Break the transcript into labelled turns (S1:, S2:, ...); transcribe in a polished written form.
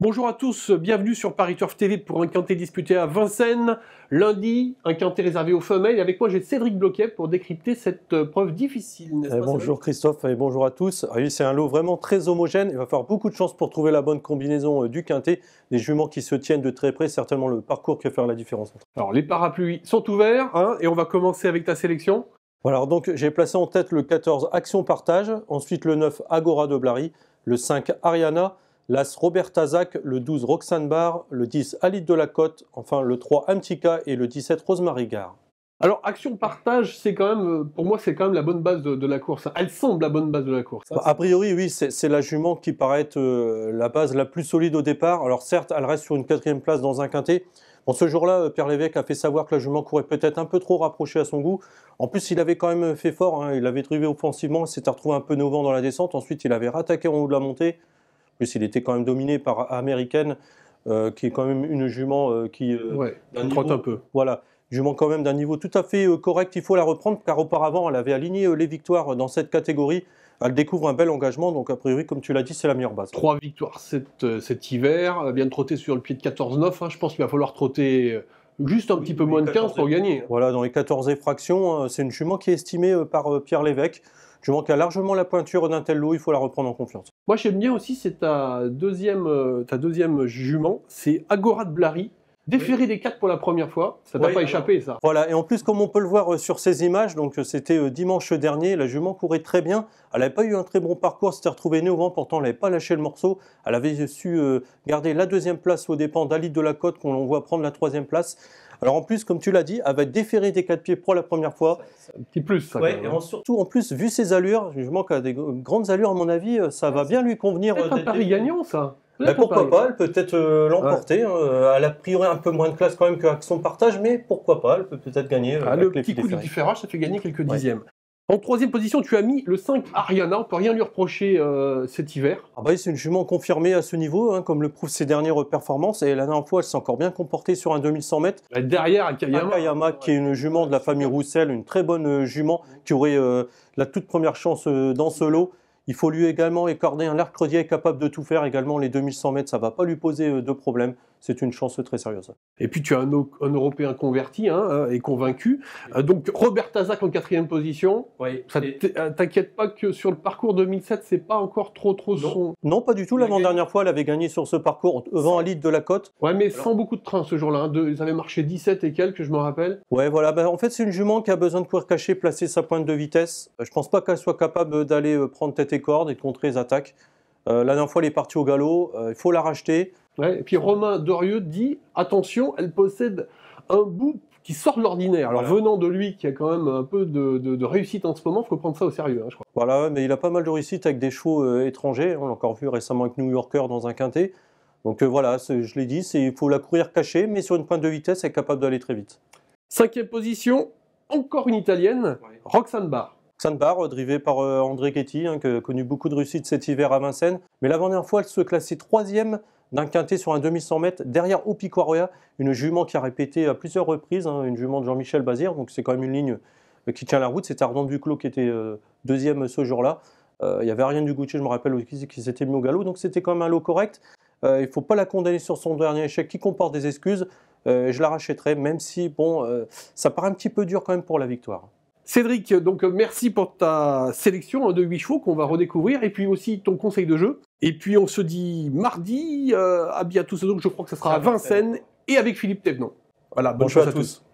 S1: Bonjour à tous, bienvenue sur Paris Turf TV pour un quintet disputé à Vincennes. Lundi, un quintet réservé aux femelles. Et avec moi, j'ai Cédric Bloquet pour décrypter cette preuve difficile, n'est-ce pas,
S2: bonjour Christophe et bonjour à tous. Oui, c'est un lot vraiment très homogène. Il va falloir beaucoup de chance pour trouver la bonne combinaison du quintet. Des juments qui se tiennent de très près, certainement le parcours qui va faire la différence.
S1: Alors, les parapluies sont ouverts, et on va commencer avec ta sélection.
S2: Voilà, alors donc j'ai placé en tête le 14 Action Partage, ensuite le 9 Agora de Blary, le 5 Ariana, l'As Roberta Zach, le 12 Roxane Barre, le 10 Alide de la Côte, enfin le 3 Amtika et le 17 Rosemary Gare.
S1: Alors, Action Partage, c'est quand même, pour moi, c'est quand même la bonne base de la course. Elle semble la bonne base de la course.
S2: A priori, oui, c'est la jument qui paraît être la base la plus solide au départ. Alors certes, elle reste sur une 4e place dans un quintet. Bon, ce jour-là, Pierre Lévesque a fait savoir que la jument courait peut-être un peu trop rapprochée à son goût. En plus, il avait quand même fait fort, il avait drivé offensivement, il s'était retrouvé un peu novant dans la descente. Ensuite, il avait rattaqué en haut de la montée. En plus, il était quand même dominé par Américaine, qui est quand même une jument qui...
S1: trotte un peu.
S2: Voilà. Jument quand même d'un niveau tout à fait correct, il faut la reprendre, car auparavant, elle avait aligné les victoires dans cette catégorie. Elle découvre un bel engagement, donc a priori, comme tu l'as dit, c'est la meilleure base.
S1: 3 victoires cet hiver, elle vient de trotter sur le pied de 14-9. Je pense qu'il va falloir trotter juste un petit peu moins de 15 pour gagner.
S2: Voilà, dans les 14 effractions, c'est une jument qui est estimée par Pierre Lévesque. Jument qui a largement la pointure d'un tel lot, il faut la reprendre en confiance.
S1: Moi, j'aime bien aussi, c'est ta deuxième jument, c'est Agora de Blary. Déféré des 4 pour la première fois, ça t'a pas échappé, ça.
S2: Voilà, et en plus, comme on peut le voir sur ces images, donc c'était dimanche dernier, la jument courait très bien. Elle n'avait pas eu un très bon parcours, s'était retrouvée née au vent, pourtant elle n'avait pas lâché le morceau. Elle avait su garder la 2e place aux dépens d'Alide de la Côte, qu'on voit prendre la 3e place. Alors en plus, comme tu l'as dit, elle va être déférée des 4 pieds pour la première fois.
S1: C'est un petit plus, ça.
S2: Ouais, et surtout, en plus, vu ses allures, une jument qui a des grandes allures, à mon avis, ça va bien lui convenir.
S1: C'est un pari gagnant, ça.
S2: Pourquoi pas, elle peut peut-être l'emporter. Elle a priori un peu moins de classe quand même que Action Partage, mais pourquoi pas, elle peut peut-être gagner.
S1: Le petit coup du différage, ça fait gagner quelques dixièmes. En 3e position, tu as mis le 5 Ariana, on ne peut rien lui reprocher cet hiver.
S2: C'est une jument confirmée à ce niveau, comme le prouvent ses dernières performances, et la dernière fois, elle s'est encore bien comportée sur un 2100 mètres.
S1: Derrière,
S2: Akayama, qui est une jument de la famille Roussel, une très bonne jument, qui aurait la toute première chance dans ce lot. Il faut lui également accorder un arc credier capable de tout faire. Également, les 2100 mètres, ça ne va pas lui poser de problème. C'est une chance très sérieuse.
S1: Et puis, tu as un Européen converti et convaincu. Donc, Roberta Zach en 4e position.
S2: Oui.
S1: Ça t'inquiète pas que sur le parcours 2007, c'est pas encore trop son...
S2: Non, pas du tout. L'avant-dernière fois, elle avait gagné sur ce parcours devant Alide de la Côte.
S1: Ouais, mais sans beaucoup de train ce jour-là. Ils avaient marché 17 et quelques, je me rappelle.
S2: Ouais, voilà. En fait, c'est une jument qui a besoin de courir caché, placer sa pointe de vitesse. Je pense pas qu'elle soit capable d'aller prendre tête et corde et de contrer les attaques. La dernière fois, elle est partie au galop. Il faut la racheter.
S1: Ouais, et puis Romain Dorieux dit « Attention, elle possède un bout qui sort de l'ordinaire. » Alors venant de lui, qui a quand même un peu de réussite en ce moment, il faut prendre ça au sérieux, je crois.
S2: Voilà, mais il a pas mal de réussite avec des chevaux étrangers. On l'a encore vu récemment avec New Yorker dans un quintet. Donc voilà, je l'ai dit, il faut la courir cachée, mais sur une pointe de vitesse, elle est capable d'aller très vite.
S1: 5e position, encore une Italienne, Roxane Barre.
S2: Roxane Barre, drivée par André Getty, qui a connu beaucoup de réussite cet hiver à Vincennes. Mais l'avant-dernière fois, elle se classait 3e d'un quintet sur un 2100 mètres, derrière Opiquaria, une jument qui a répété à plusieurs reprises, une jument de Jean-Michel Bazir, donc c'est quand même une ligne qui tient la route. C'était Ardent Duclos qui était 2e ce jour-là. Il y avait Ariane Dugoutier, je me rappelle, qui s'était mis au galop, donc c'était quand même un lot correct. Il ne faut pas la condamner sur son dernier échec qui comporte des excuses. Je la rachèterai, même si ça paraît un petit peu dur quand même pour la victoire.
S1: Cédric, donc merci pour ta sélection de 8 chevaux qu'on va redécouvrir, et puis aussi ton conseil de jeu. Et puis on se dit mardi à bientôt, donc je crois que ça sera à Vincennes et avec Philippe Thévenon. Voilà, bonne chance à tous.